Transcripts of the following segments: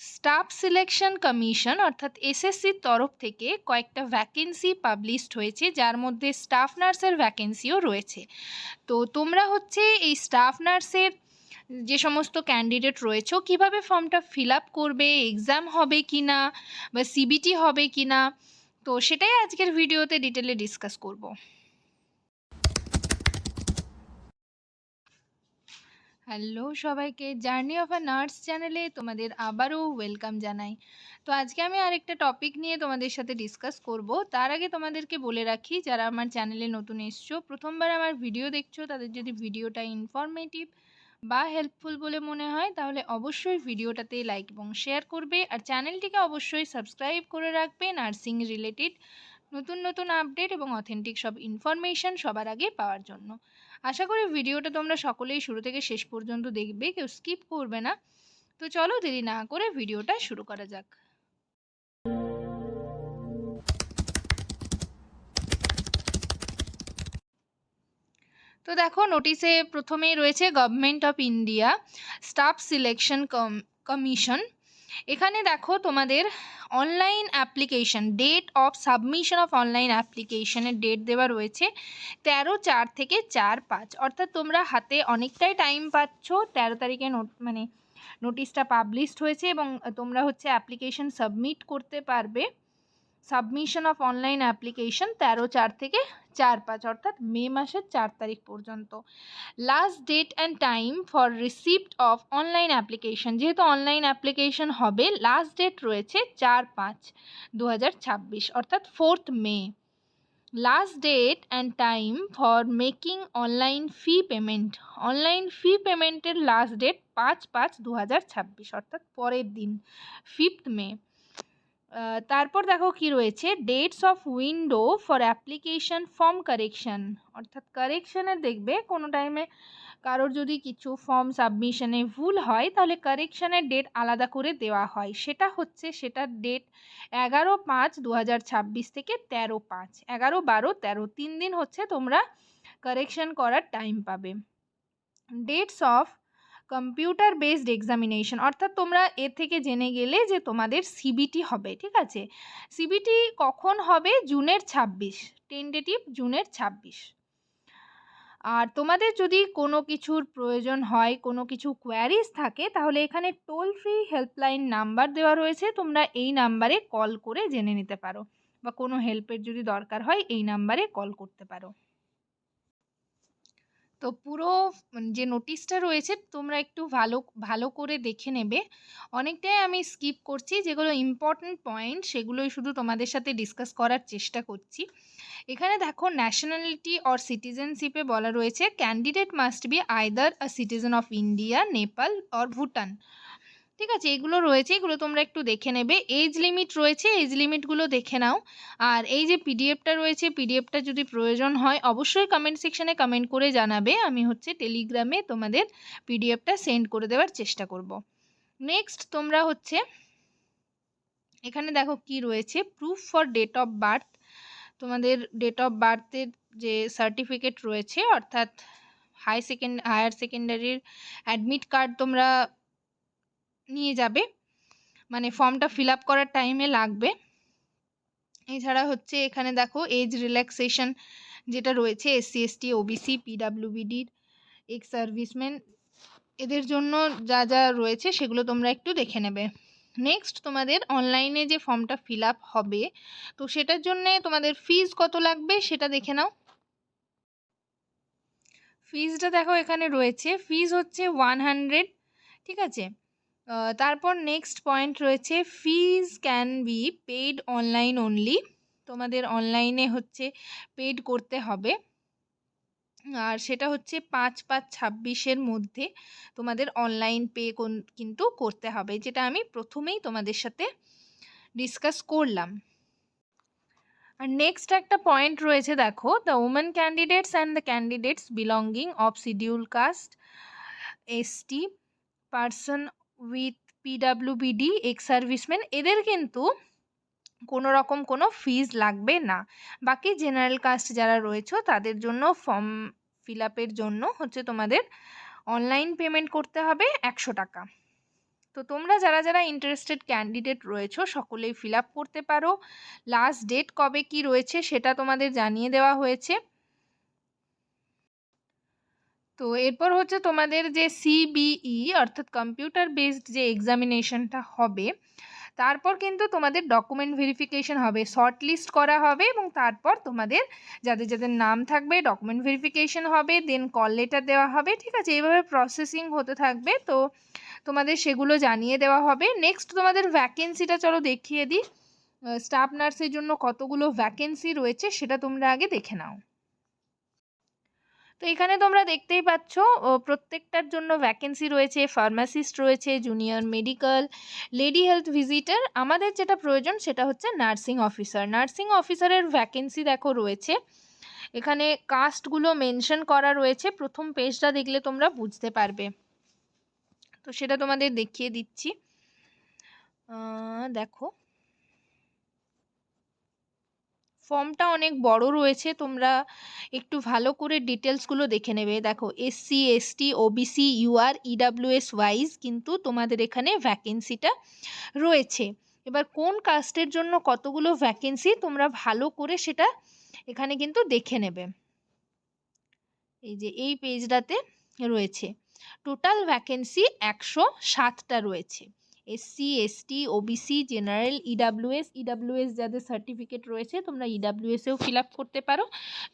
Staff selection commission অর্থাৎ এসএসসির তরফ থেকে কয়েকটা ভ্যাকেন্সি পাবলিশড হয়েছে, যার মধ্যে স্টাফ নার্সের ভ্যাকেন্সিও রয়েছে। তো তোমরা হচ্ছে এই স্টাফ নার্সের যে সমস্ত ক্যান্ডিডেট রয়েছে কিভাবে ফর্মটা ফিল আপ করবে, এক্সাম হবে কি না বা সিবিটি হবে কি না, তো সেটাই আজকের ভিডিওতে ডিটেলে ডিসকাস করব। হ্যালো সবাইকে, জার্নি অফ আ নার্স চ্যানেলে তোমাদের আবারও ওয়েলকাম জানাই। তো আজকে আমি আরেকটা টপিক নিয়ে তোমাদের সাথে ডিসকাস করব। তার আগে তোমাদেরকে বলে রাখি, যারা আমার চ্যানেলে নতুন এসছো, প্রথমবার আমার ভিডিও দেখছো, তাদের যদি ভিডিওটা ইনফরমেটিভ বা হেল্পফুল বলে মনে হয় তাহলে অবশ্যই ভিডিওটাতে লাইক এবং শেয়ার করবে, আর চ্যানেলটিকে অবশ্যই সাবস্ক্রাইব করে রাখবে নার্সিং রিলেটেড নতুন নতুন আপডেট এবং অথেন্টিক সব ইনফরমেশন সবার আগে পাওয়ার জন্য। আশা করি ভিডিওটা তোমরা সকলেই শুরু থেকে শেষ পর্যন্ত দেখবে, কেউ স্কিপ করবে না। তো চলো দেরি না করে ভিডিওটা শুরু করা যাক। তো দেখো, নোটিশে প্রথমেই রয়েছে government of India staff selection commission. এখানে দেখো তোমাদের online application, date of submission of online অ্যাপ্লিকেশনের ডেট দেওয়া রয়েছে 13/4 থেকে 4/5, অর্থাৎ তোমরা হাতে অনেকটাই টাইম পাচ্ছ। 13 তারিখে নোটিশটা পাবলিশড হয়েছে এবং তোমরা হচ্ছে অ্যাপ্লিকেশন সাবমিট করতে পারবে। সাবমিশন অফ অনলাইন অ্যাপ্লিকেশন 13/4 থেকে 4/5, অর্থাৎ মে মাসের 4 তারিখ পর্যন্ত। Last date and time for receipt of online application, যেহেতু অনলাইন অ্যাপ্লিকেশন হবে, লাস্ট ডেট রয়েছে 4/5/2026, অর্থাৎ 4th মে। Last date and time for making online fee payment, online fee পেমেন্টের লাস্ট ডেট 5/5/2026, অর্থাৎ পরের দিন 5th মে। তারপর দেখো কি রয়েছে, dates of window for application form correction, অর্থাৎ কারেকশানের দেখবে কোনো টাইমে কারোর যদি কিছু ফর্ম সাবমিশনে ভুল হয় তাহলে কারেকশানের ডেট আলাদা করে দেওয়া হয়, সেটার ডেট 11/5/2026 থেকে 13/5, 11, 12, 13, 3 দিন হচ্ছে তোমরা কারেকশন করার টাইম পাবে। Dates of computer based examination, অর্থাৎ তোমরা এ থেকে জেনে গেলে যে তোমাদের সিবিটি হবে, ঠিক আছে। সিবিটি কখন হবে? জুনের 26, টেন্টেটিভ জুনের 26। আর তোমাদের যদি কোনো কিছুর প্রয়োজন হয়, কোনো কিছু কোয়ারিজ থাকে, তাহলে এখানে টোল ফ্রি হেল্পলাইন নাম্বার দেওয়া রয়েছে, তোমরা এই নাম্বারে কল করে জেনে নিতে পারো, বা কোনো হেল্পের যদি দরকার হয় এই নাম্বারে কল করতে পারো। তো পুরো যে নোটিশটা রয়েছে তোমরা একটু ভালো ভালো করে দেখে নেবে। অনেকটাই আমি স্কিপ করছি, যেগুলো ইম্পর্ট্যান্ট পয়েন্ট সেগুলোই শুধু তোমাদের সাথে ডিসকাস করার চেষ্টা করছি। এখানে দেখো, ন্যাশনালিটি অর সিটিজেনশিপে বলা রয়েছে candidate must be either a citizen of India, Nepal or Bhutan, ঠিক আছে। এগুলো রয়েছে, এগুলো তোমরা একটু দেখে নেবে। এজ লিমিট রয়েছে, এজ লিমিটগুলো দেখে নাও। আর এই যে পিডিএফটা রয়েছে, পিডিএফটা যদি প্রয়োজন হয় অবশ্যই কমেন্ট সেকশানে কমেন্ট করে জানাবে, আমি হচ্ছে টেলিগ্রামে তোমাদের পিডিএফটা সেন্ড করে দেওয়ার চেষ্টা করব। নেক্সট তোমরা হচ্ছে এখানে দেখো কি রয়েছে, proof for date of birth. তোমাদের ডেট অফ বার্থের যে সার্টিফিকেট রয়েছে, অর্থাৎ হায়ার সেকেন্ডারির অ্যাডমিট কার্ড তোমরা নিয়ে যাবে, মানে ফর্মটা ফিল আপ করার টাইমে লাগবে। এছাড়া হচ্ছে এখানে দেখো এজ রিল্যাক্সেশন যেটা রয়েছে SC ST OBC PWBDর এক্স সার্ভিসম্যান, এদের জন্য যা যা রয়েছে সেগুলো তোমরা একটু দেখে নেবে। নেক্সট তোমাদের অনলাইনে যে ফর্মটা ফিল আপ হবে, তো সেটার জন্যে তোমাদের ফিজ কত লাগবে সেটা দেখে নাও। ফিজটা দেখো এখানে রয়েছে, ফিজ হচ্ছে 100, ঠিক আছে। তারপর নেক্সট পয়েন্ট রয়েছে, fees can be paid online only, তোমাদের অনলাইনে হচ্ছে পেইড করতে হবে, আর সেটা হচ্ছে 5/5/26 মধ্যে তোমাদের অনলাইন পে কিন্তু করতে হবে, যেটা আমি প্রথমেই তোমাদের সাথে ডিসকাস করলাম। আর নেক্সট একটা পয়েন্ট রয়েছে দেখো, the women candidates and the candidates belonging of scheduled caste, ST person with PWBD ex serviceman, এদের কিন্তু কোনো রকম কোনো ফিজ লাগবে না। বাকি জেনারেল কাস্ট যারা রয়েছে তাদের জন্য ফর্ম ফিল আপের জন্য হচ্ছে তোমাদের অনলাইন পেমেন্ট করতে হবে 100 টাকা। তো তোমরা যারা যারা ইন্টারেস্টেড ক্যান্ডিডেট রয়েছো সকলেই ফিল আপ করতে পারো। লাস্ট ডেট কবে কি রয়েছে সেটা তোমাদের জানিয়ে দেওয়া হয়েছে। তো এরপর হচ্ছে তোমাদের যে সিবিই অর্থাৎ কম্পিউটার বেসড যে এক্সামিনেশনটা হবে, তারপর কিন্তু তোমাদের ডকুমেন্ট ভেরিফিকেশন হবে, শর্ট লিস্ট করা হবে এবং তারপর তোমাদের যাদের যাদের নাম থাকবে ডকুমেন্ট ভেরিফিকেশন হবে, দেন কল লেটার দেওয়া হবে। ঠিক আছে, এইভাবে প্রসেসিং হতে থাকবে। তো তোমাদের সেগুলো জানিয়ে দেওয়া হবে। নেক্সট তোমাদের ভ্যাকেন্সিটা চলো দেখিয়ে দিই। স্টাফ নার্সের জন্য কতগুলো ভ্যাকেন্সি রয়েছে সেটা তোমরা আগে দেখে নাও। তো এখানে তোমরা দেখতেই পাচ্ছ প্রত্যেকটার জন্য ভ্যাকেন্সি রয়েছে। ফার্মাসিস্ট রয়েছে, junior medical, lady health visitor. আমাদের যেটা প্রয়োজন সেটা হচ্ছে নার্সিং অফিসার। নার্সিং অফিসারের ভ্যাকেন্সি দেখো রয়েছে, এখানে কাস্টগুলো মেনশন করা রয়েছে। প্রথম পেজটা দেখলে তোমরা বুঝতে পারবে। তো সেটা তোমাদের দেখিয়ে দিচ্ছি। দেখো ফর্মটা অনেক বড় রয়েছে, তোমরা একটু ভালো করে ডিটেলসগুলো দেখে নেবে। দেখো SC, ST, OBC, UR, EWS wise কিন্তু তোমাদের এখানে ভ্যাকেন্সিটা রয়েছে। এবার কোন কাস্টের জন্য কতগুলো ভ্যাকেন্সি তোমরা ভালো করে সেটা এখানে কিন্তু দেখে নেবে। এই যে এই পেজটাতে রয়েছে টোটাল ভ্যাকেন্সি 107টা রয়েছে। SC, ST, OBC, general, EWS যাদের সার্টিফিকেট রয়েছে তোমরা ইডাব্লিউএসেও ফিল আপ করতে পারো।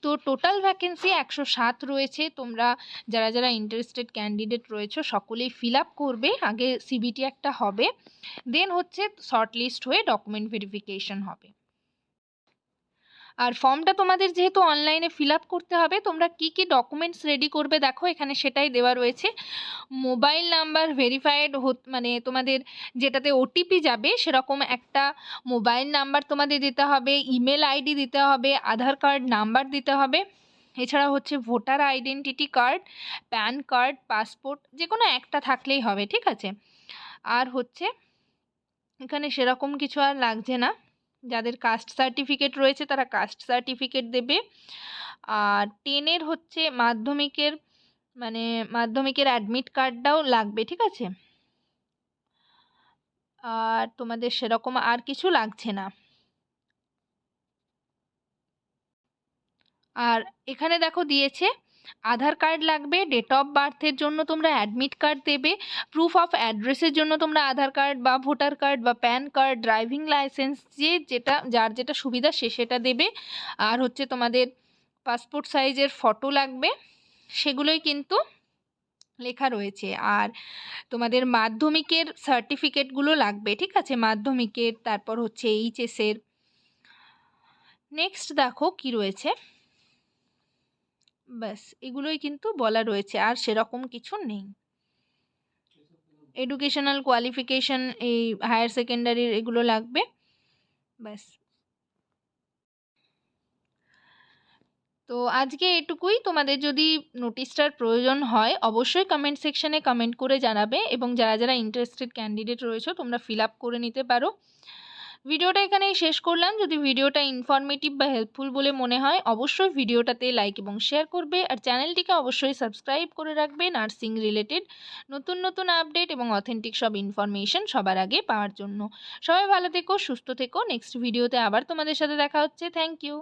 তো টোটাল ভ্যাকেন্সি 107 রয়েছে। তোমরা যারা যারা ইন্টারেস্টেড ক্যান্ডিডেট রয়েছে সকলেই ফিল আপ করবে। আগে সিবিটি একটা হবে, দেন হচ্ছে শর্ট লিস্ট হয়ে ডকুমেন্ট ভেরিফিকেশন হবে। আর ফর্মটা তোমাদের যেহেতু অনলাইনে ফিল আপ করতে হবে, তোমরা কি কি ডকুমেন্টস রেডি করবে দেখো এখানে সেটাই দেওয়া রয়েছে। মোবাইল নাম্বার ভেরিফাইড মানে তোমাদের যেটাতে ওটিপি যাবে সেরকম একটা মোবাইল নাম্বার তোমাদের দিতে হবে, ইমেল আইডি দিতে হবে, আধার কার্ড নাম্বার দিতে হবে। এছাড়া হচ্ছে voter identity card, pan card, passport যে কোনো একটা থাকলেই হবে। ঠিক আছে, আর হচ্ছে এখানে সেরকম কিছু আর লাগছে না। যাদের কাস্ট সার্টিফিকেট রয়েছে তারা কাস্ট সার্টিফিকেট দেবে। আর 10-এর হচ্ছে মাধ্যমিকের অ্যাডমিট কার্ডটাও লাগবে। ঠিক আছে, আর তোমাদের সেরকম আর কিছু লাগছে না। আর এখানে দেখো দিয়েছে আধার কার্ড লাগবে, ডেট অফ বার্থের জন্য তোমরা অ্যাডমিট কার্ড দেবে, প্রুফ অফ অ্যাড্রেসের জন্য তোমরা আধার কার্ড বা ভোটার কার্ড বা প্যান কার্ড, ড্রাইভিং লাইসেন্স যার যেটা সুবিধা সেটা দেবে। আর হচ্ছে তোমাদের পাসপোর্ট সাইজের ফটো লাগবে, সেগুলোই কিন্তু লেখা রয়েছে। আর তোমাদের মাধ্যমিকের সার্টিফিকেটগুলো লাগবে। ঠিক আছে, মাধ্যমিকের, তারপর হচ্ছে এইচএসের। নেক্সট দেখো কি রয়েছে, ব্যাস এগুলোই কিন্তু বলা রয়েছে, আর সেরকম কিছু নেই। এডুকেশনাল কোয়ালিফিকেশন এই হায়ার সেকেন্ডারির এগুলো লাগবে, ব্যাস। তো আজকে এটুকুই। তোমাদের যদি নোটিশটার প্রয়োজন হয় অবশ্যই কমেন্ট সেকশনে কমেন্ট করে জানাবে, এবং যারা যারা ইন্টারেস্টেড ক্যান্ডিডেট রয়েছে তোমরা ফিল আপ করে নিতে পারো। ভিডিওটা এখানেই শেষ করলাম। যদি ভিডিওটা ইনফরমেটিভ বা হেল্পফুল বলে মনে হয় অবশ্যই ভিডিওটাতে লাইক এবং শেয়ার করবে, আর চ্যানেলটিকে অবশ্যই সাবস্ক্রাইব করে রাখবে নার্সিং রিলেটেড নতুন নতুন আপডেট এবং অথেন্টিক সব ইনফরমেশন সবার আগে পাওয়ার জন্য। সবাই ভালো থেকো, সুস্থ থেকো। নেক্সট ভিডিওতে আবার তোমাদের সাথে দেখা হচ্ছে। Thank you.